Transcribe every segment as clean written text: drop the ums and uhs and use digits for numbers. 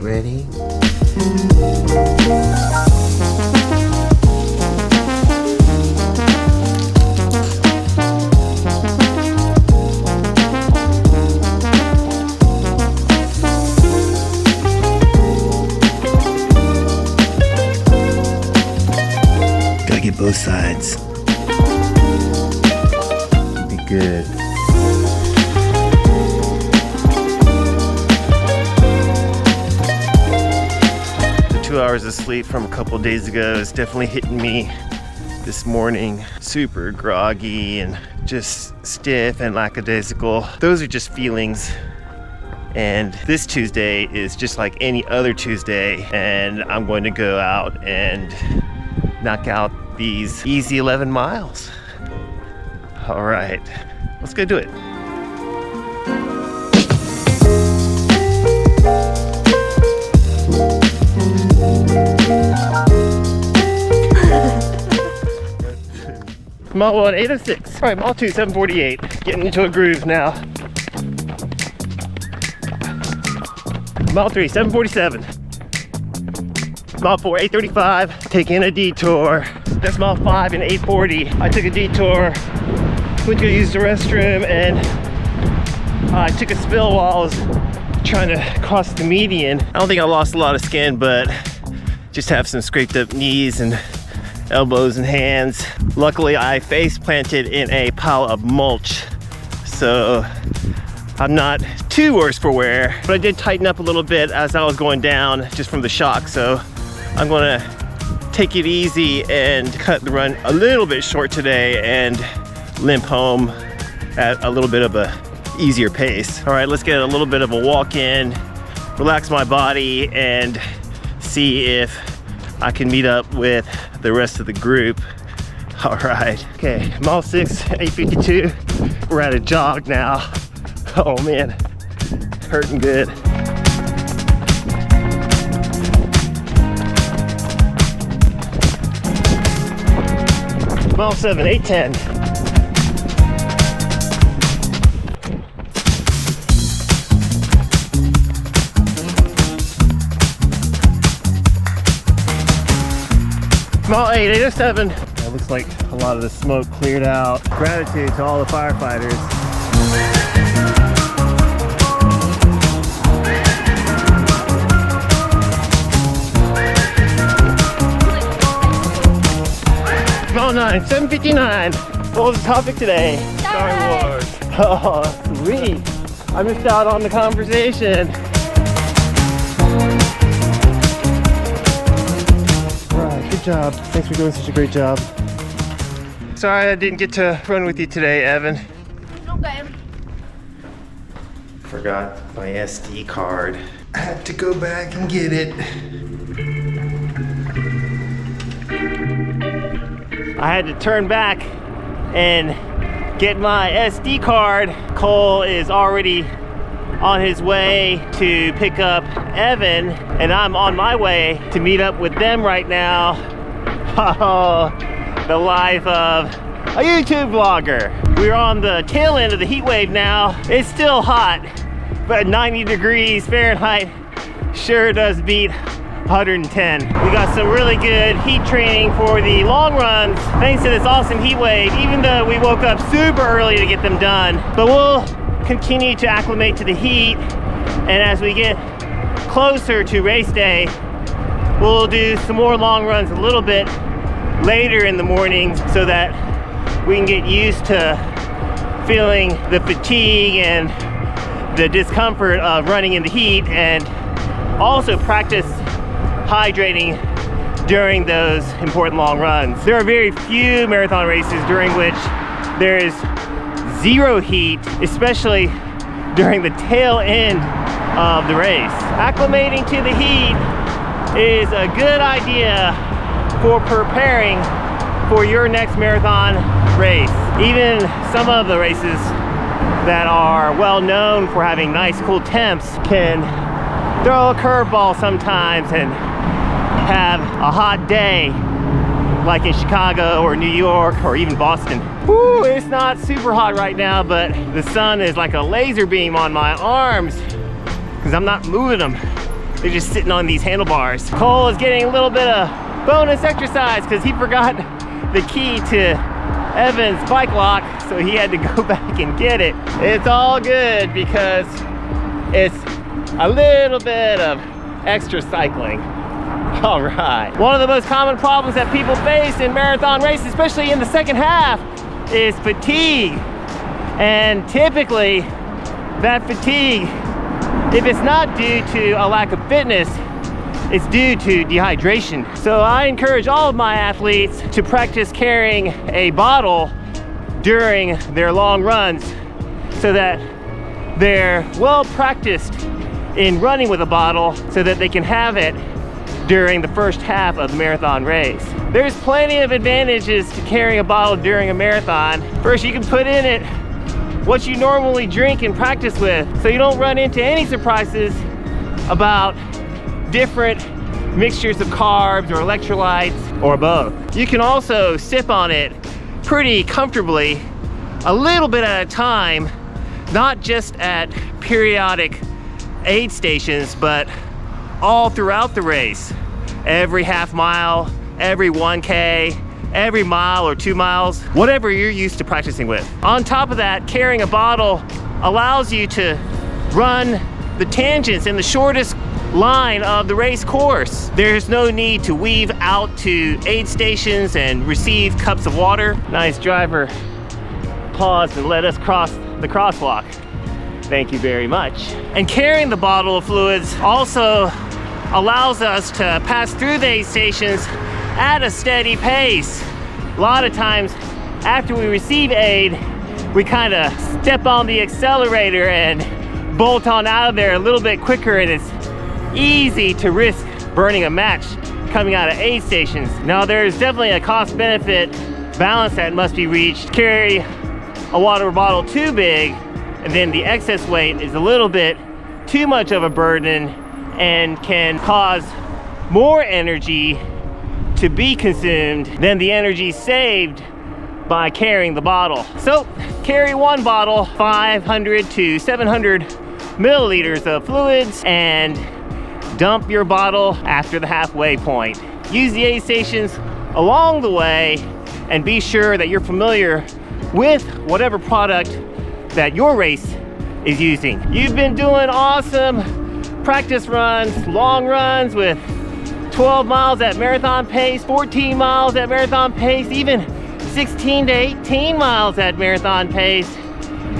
Get ready. Gotta get both sides. Be good. The 2 hours of sleep from a couple days ago is definitely hitting me this morning. Super groggy and just stiff and lackadaisical. Those are just feelings. And this Tuesday is just like any other Tuesday, and I'm going to go out and knock out these easy 11 miles. All right, let's go do it. Mile 1, 8:06. All right, mile 2, 7:48. Getting into a groove now. Mile 3, 7:47. Mile 4, 8:35. Taking a detour. That's mile 5 and 8:40. I took a detour. Went to go use the restroom, and I took a spill while I was trying to cross the median. I don't think I lost a lot of skin, but just have some scraped up knees and elbows and hands. Luckily, I face planted in a pile of mulch, so I'm not too worse for wear, but I did tighten up a little bit as I was going down just from the shock. So I'm gonna take it easy and cut the run a little bit short today and limp home at a little bit of a easier pace. All right, let's get a little bit of a walk in, relax my body, and see if I can meet up with the rest of the group. All right, okay, mile 6, 8:52. We're at a jog now. Oh man, hurting good. Mile 7, 8:10. Mile 8, 8:07. It looks like a lot of the smoke cleared out. Gratitude to all the firefighters. Mile 9, 7:59. What was the topic today? Star Wars. Oh, sweet. I missed out on the conversation. Good job. Thanks for doing such a great job. Sorry I didn't get to run with you today, Evan. Okay. Forgot my SD card. I had to go back and get it. I had to turn back and get my SD card. Cole is already on his way to pick up Evan, and I'm on my way to meet up with them right now. Oh, the life of a YouTube vlogger. We're on the tail end of the heat wave now. It's still hot, but 90 degrees Fahrenheit sure does beat 110. We got some really good heat training for the long runs thanks to this awesome heat wave, even though we woke up super early to get them done. But we'll continue to acclimate to the heat, and as we get closer to race day, we'll do some more long runs a little bit later in the morning so that we can get used to feeling the fatigue and the discomfort of running in the heat, and also practice hydrating during those important long runs. There are very few marathon races during which there is zero heat, especially during the tail end of the race. Acclimating to the heat is a good idea for preparing for your next marathon race. Even some of the races that are well known for having nice cool temps can throw a curveball sometimes and have a hot day, like in Chicago or New York or even Boston. Woo, it's not super hot right now, but the sun is like a laser beam on my arms because I'm not moving them They're just sitting on these handlebars. Cole is getting a little bit of bonus exercise because he forgot the key to Evan's bike lock, so he had to go back and get it. It's all good because it's a little bit of extra cycling. All right. One of the most common problems that people face in marathon races, especially in the second half, is fatigue. And typically, that fatigue, if it's not due to a lack of fitness, it's due to dehydration. So I encourage all of my athletes to practice carrying a bottle during their long runs so that they're well practiced in running with a bottle so that they can have it during the first half of the marathon race. There's plenty of advantages to carrying a bottle during a marathon. First, you can put in it what you normally drink and practice with, so you don't run into any surprises about different mixtures of carbs or electrolytes or both. You can also sip on it pretty comfortably, a little bit at a time, not just at periodic aid stations, but all throughout the race. Every half mile, every 1K, every mile or 2 miles, whatever you're used to practicing with. On top of that, carrying a bottle allows you to run the tangents in the shortest line of the race course. There's no need to weave out to aid stations and receive cups of water. Nice driver paused and let us cross the crosswalk. Thank you very much. And carrying the bottle of fluids also allows us to pass through the aid stations at a steady pace. A lot of times after we receive aid, we kind of step on the accelerator and bolt on out of there a little bit quicker, and it's easy to risk burning a match coming out of aid stations. Now, there's definitely a cost-benefit balance that must be reached. Carry a water bottle too big, and then the excess weight is a little bit too much of a burden and can cause more energy to be consumed than the energy saved by carrying the bottle. So carry one bottle, 500 to 700 milliliters of fluids, and dump your bottle after the halfway point. Use the aid stations along the way and be sure that you're familiar with whatever product that your race is using. You've been doing awesome practice runs, long runs with 12 miles at marathon pace, 14 miles at marathon pace, even 16 to 18 miles at marathon pace,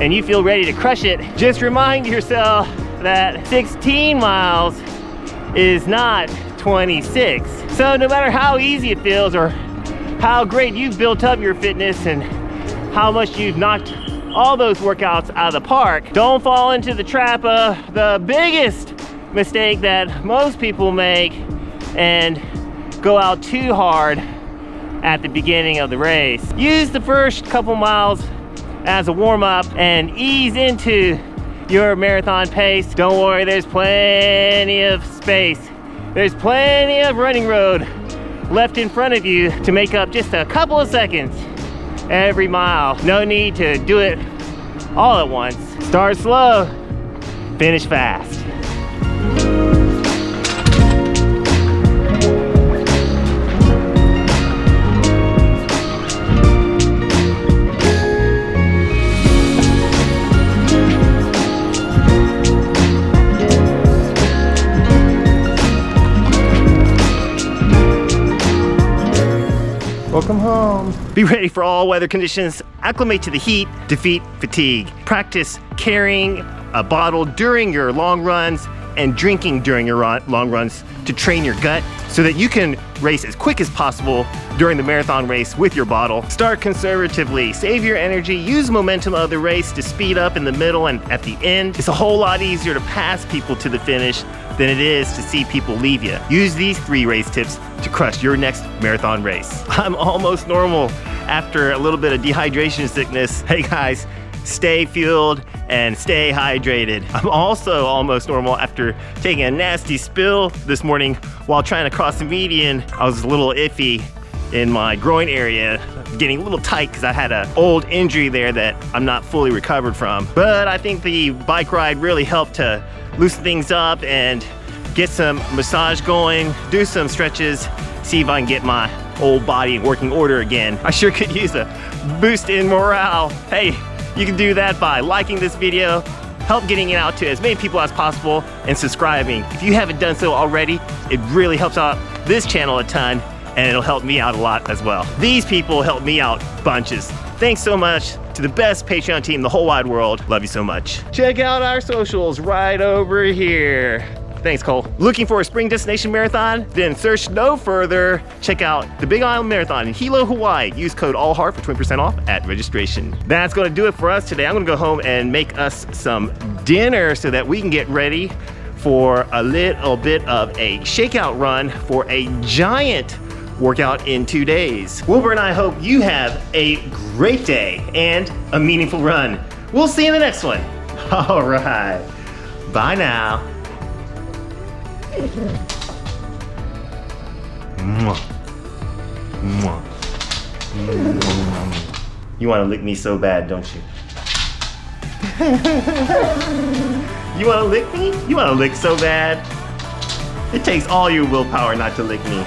and you feel ready to crush it. Just remind yourself that 16 miles is not 26. So no matter how easy it feels or how great you've built up your fitness and how much you've knocked all those workouts out of the park, don't fall into the trap of the biggest mistake that most people make and go out too hard at the beginning of the race. Use the first couple miles as a warm-up and ease into your marathon pace. Don't worry, there's plenty of space. There's plenty of running road left in front of you to make up just a couple of seconds every mile. No need to do it all at once. Start slow, finish fast. Welcome home. Be ready for all weather conditions. Acclimate to the heat, defeat fatigue. Practice carrying a bottle during your long runs and drinking during your long runs to train your gut so that you can race as quick as possible during the marathon race with your bottle. Start conservatively, save your energy, use momentum of the race to speed up in the middle and at the end. It's a whole lot easier to pass people to the finish than it is to see people leave you. Use these 3 race tips to crush your next marathon race. I'm almost normal after a little bit of dehydration sickness. Hey guys, stay fueled and stay hydrated. I'm also almost normal after taking a nasty spill this morning while trying to cross the median. I was a little iffy in my groin area, getting a little tight because I had an old injury there that I'm not fully recovered from. But I think the bike ride really helped to loosen things up and get some massage going, do some stretches, see if I can get my old body in working order again. I sure could use a boost in morale. Hey, you can do that by liking this video, help getting it out to as many people as possible, and subscribing. If you haven't done so already, it really helps out this channel a ton, and it'll help me out a lot as well. These people help me out bunches. Thanks so much to the best Patreon team in the whole wide world. Love you so much. Check out our socials right over here. Thanks, Cole. Looking for a spring destination marathon? Then search no further. Check out the Big Island Marathon in Hilo, Hawaii. Use code ALLHEART for 20% off at registration. That's gonna do it for us today. I'm gonna go home and make us some dinner so that we can get ready for a little bit of a shakeout run for a giant workout in 2 days. Wilbur and I hope you have a great day and a meaningful run. We'll see you in the next one. All right, bye now. Mwah. Mwah. You want to lick me so bad, don't you? You want to lick me? You want to lick so bad? It takes all your willpower not to lick me.